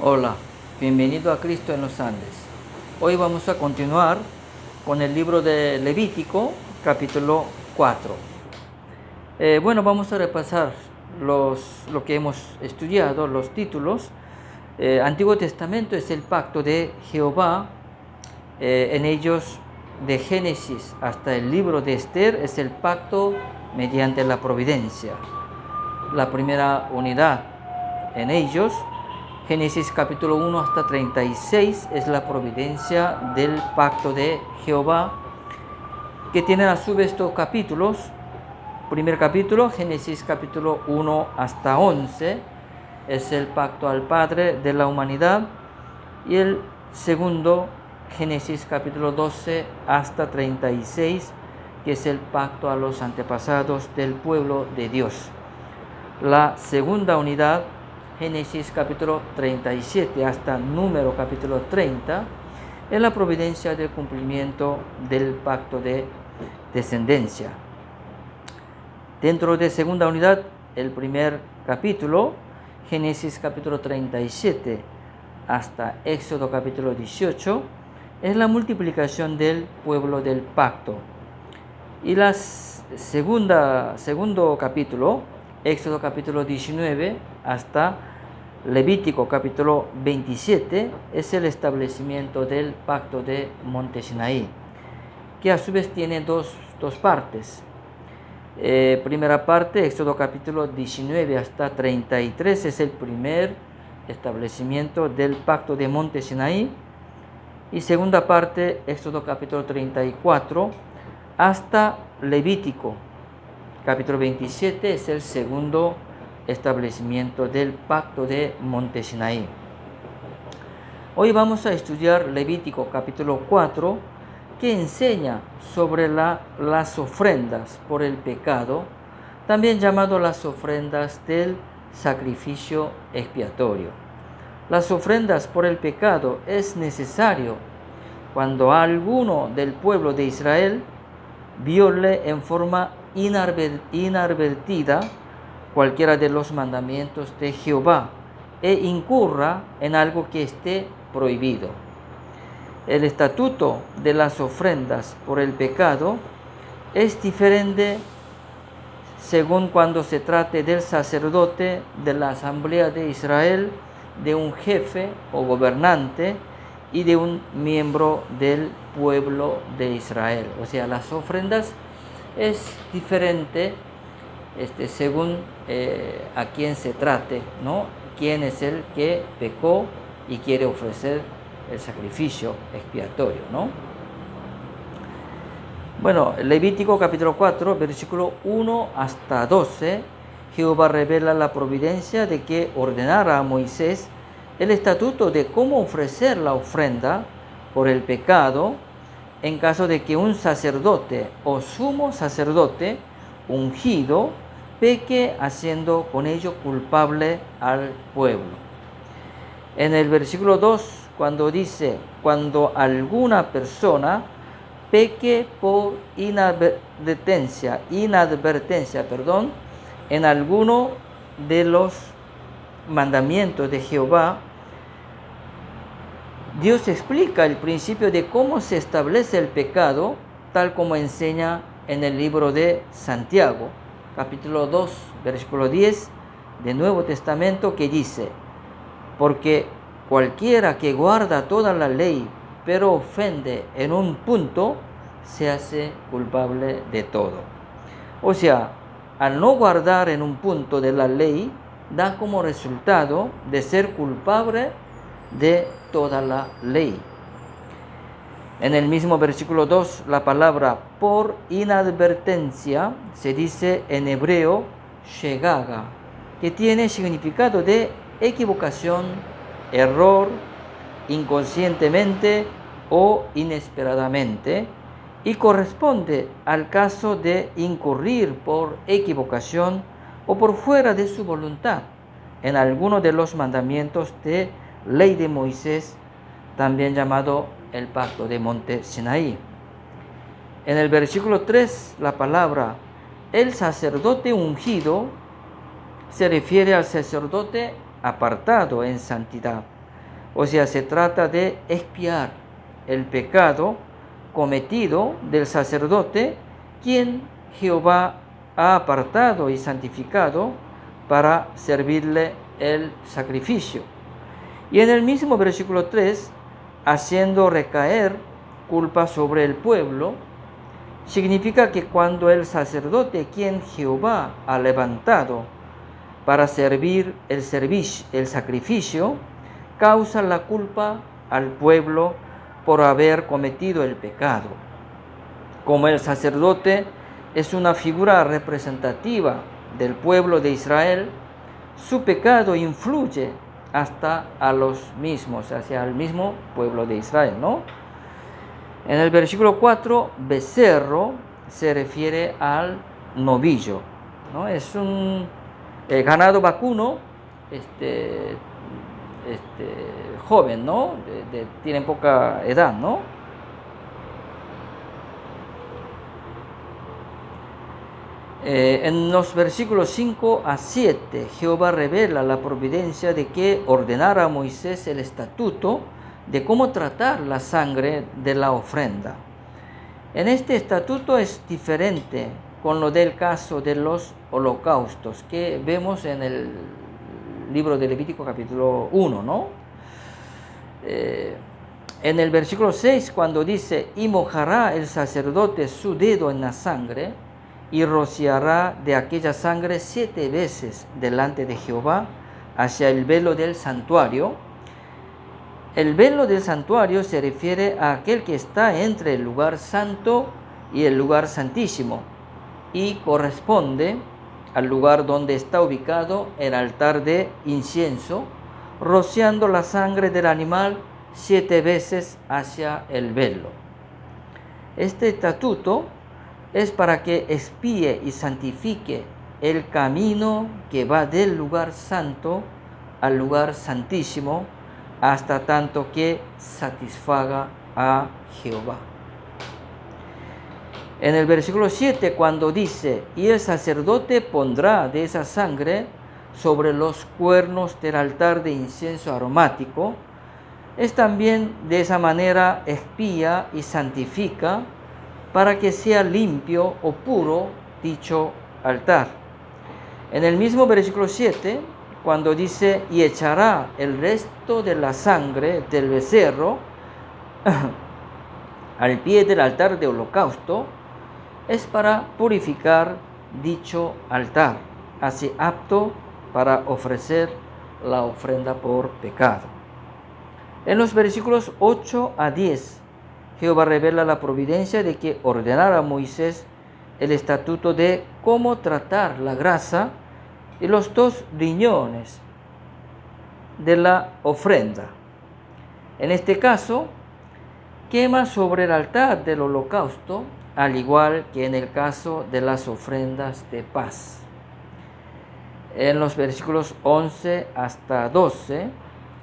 Hola, bienvenido a Cristo en los Andes. Hoy vamos a continuar con el libro de Levítico, capítulo 4. Vamos a repasar lo que hemos estudiado, los títulos. Antiguo Testamento es el pacto de Jehová. En ellos, de Génesis hasta el libro de Esther, es el pacto mediante la providencia. La primera unidad en ellos, Génesis capítulo 1 hasta 36, es la providencia del pacto de Jehová, que tienen a su vez dos capítulos. Primer capítulo, Génesis capítulo 1 hasta 11, es el pacto al Padre de la humanidad. Y el segundo, Génesis capítulo 12 hasta 36, que es el pacto a los antepasados del pueblo de Dios. La segunda unidad, Génesis capítulo 37 hasta número capítulo 30, es la providencia del cumplimiento del pacto de descendencia. Dentro de segunda unidad, el primer capítulo, Génesis capítulo 37 hasta Éxodo capítulo 18, es la multiplicación del pueblo del pacto. Y el segundo capítulo, Éxodo capítulo 19 hasta Levítico capítulo 27, es el establecimiento del pacto de Monte Sinaí, que a su vez tiene dos partes. Primera parte, Éxodo capítulo 19 hasta 33, es el primer establecimiento del pacto de Monte Sinaí. Y segunda parte, Éxodo capítulo 34 hasta Levítico capítulo 27, es el segundo establecimiento del pacto de Monte Sinaí. Hoy vamos a estudiar Levítico capítulo 4, que enseña sobre las ofrendas por el pecado, también llamado las ofrendas del sacrificio expiatorio. Las ofrendas por el pecado es necesario cuando alguno del pueblo de Israel viole en forma inadvertida cualquiera de los mandamientos de Jehová e incurra en algo que esté prohibido. El estatuto de las ofrendas por el pecado es diferente según cuando se trate del sacerdote de la asamblea de Israel, de un jefe o gobernante y de un miembro del pueblo de Israel. O sea, las ofrendas es diferente según a quién se trate, ¿no? Quién es el que pecó y quiere ofrecer el sacrificio expiatorio, ¿no? Levítico capítulo 4, versículo 1 hasta 12, Jehová revela la providencia de que ordenara a Moisés el estatuto de cómo ofrecer la ofrenda por el pecado en caso de que un sacerdote o sumo sacerdote ungido peque, haciendo con ello culpable al pueblo. En el versículo 2, cuando dice, cuando alguna persona peque por inadvertencia, en alguno de los mandamientos de Jehová, Dios explica el principio de cómo se establece el pecado, tal como enseña en el libro de Santiago, capítulo 2, versículo 10 del Nuevo Testamento, que dice: porque cualquiera que guarda toda la ley, pero ofende en un punto, se hace culpable de todo. O sea, al no guardar en un punto de la ley, da como resultado de ser culpable de toda la ley. En el mismo versículo 2, la palabra por inadvertencia se dice en hebreo shegaga, que tiene significado de equivocación, error, inconscientemente o inesperadamente, y corresponde al caso de incurrir por equivocación o por fuera de su voluntad en alguno de los mandamientos de ley de Moisés, también llamado el pacto de Monte Sinaí. En el versículo 3, la palabra el sacerdote ungido se refiere al sacerdote apartado en santidad, O sea, se trata de expiar el pecado cometido del sacerdote, quien Jehová ha apartado y santificado para servirle el sacrificio. Y en el mismo versículo 3, haciendo recaer culpa sobre el pueblo, significa que cuando el sacerdote, quien Jehová ha levantado para servir el sacrificio, causa la culpa al pueblo por haber cometido el pecado. Como el sacerdote es una figura representativa del pueblo de Israel, su pecado influye hasta a los mismos, hacia el mismo pueblo de Israel, ¿no? En el versículo 4, becerro se refiere al novillo, ¿no? Es un ganado vacuno, joven, ¿no? Tiene poca edad, ¿no? En los versículos 5 a 7, Jehová revela la providencia de que ordenara a Moisés el estatuto de cómo tratar la sangre de la ofrenda. En este estatuto es diferente con lo del caso de los holocaustos que vemos en el libro de Levítico capítulo 1, ¿no? En el versículo 6, cuando dice, y mojará el sacerdote su dedo en la sangre, y rociará de aquella sangre 7 veces delante de Jehová hacia el velo del santuario. El velo del santuario se refiere a aquel que está entre el lugar santo y el lugar santísimo y corresponde al lugar donde está ubicado el altar de incienso, rociando la sangre del animal 7 veces hacia el velo. Este estatuto es para que expíe y santifique el camino que va del lugar santo al lugar santísimo, hasta tanto que satisfaga a Jehová. En el versículo 7, cuando dice, y el sacerdote pondrá de esa sangre sobre los cuernos del altar de incienso aromático, es también de esa manera expía y santifica para que sea limpio o puro dicho altar. En el mismo versículo 7, cuando dice, y echará el resto de la sangre del becerro al pie del altar de holocausto, es para purificar dicho altar, así apto para ofrecer la ofrenda por pecado. En los versículos 8 a 10, Jehová revela la providencia de que ordenara a Moisés el estatuto de cómo tratar la grasa y los 2 riñones de la ofrenda. En este caso, quema sobre el altar del holocausto, al igual que en el caso de las ofrendas de paz. En los versículos 11 hasta 12,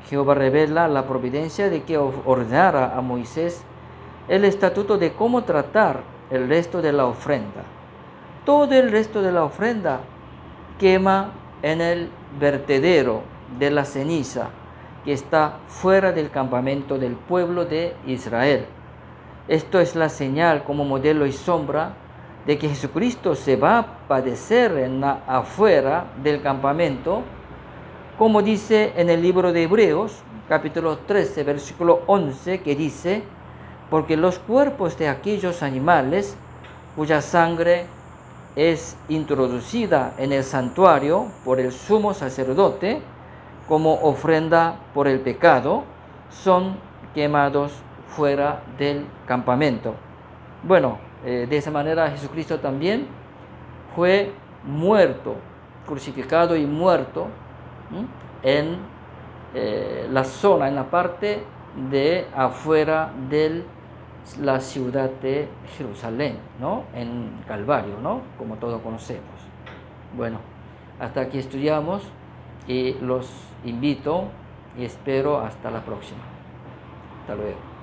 Jehová revela la providencia de que ordenara a Moisés el estatuto de cómo tratar el resto de la ofrenda. Todo el resto de la ofrenda quema en el vertedero de la ceniza que está fuera del campamento del pueblo de Israel. Esto es la señal como modelo y sombra de que Jesucristo se va a padecer afuera del campamento, como dice en el libro de Hebreos, capítulo 13, versículo 11, que dice, porque los cuerpos de aquellos animales cuya sangre es introducida en el santuario por el sumo sacerdote como ofrenda por el pecado, son quemados fuera del campamento. Bueno, de esa manera Jesucristo también fue muerto, crucificado y muerto en la zona, en la parte de afuera de la ciudad de Jerusalén, ¿no? En Calvario, ¿no? Como todos conocemos. Bueno, hasta aquí estudiamos y los invito y espero hasta la próxima. Hasta luego.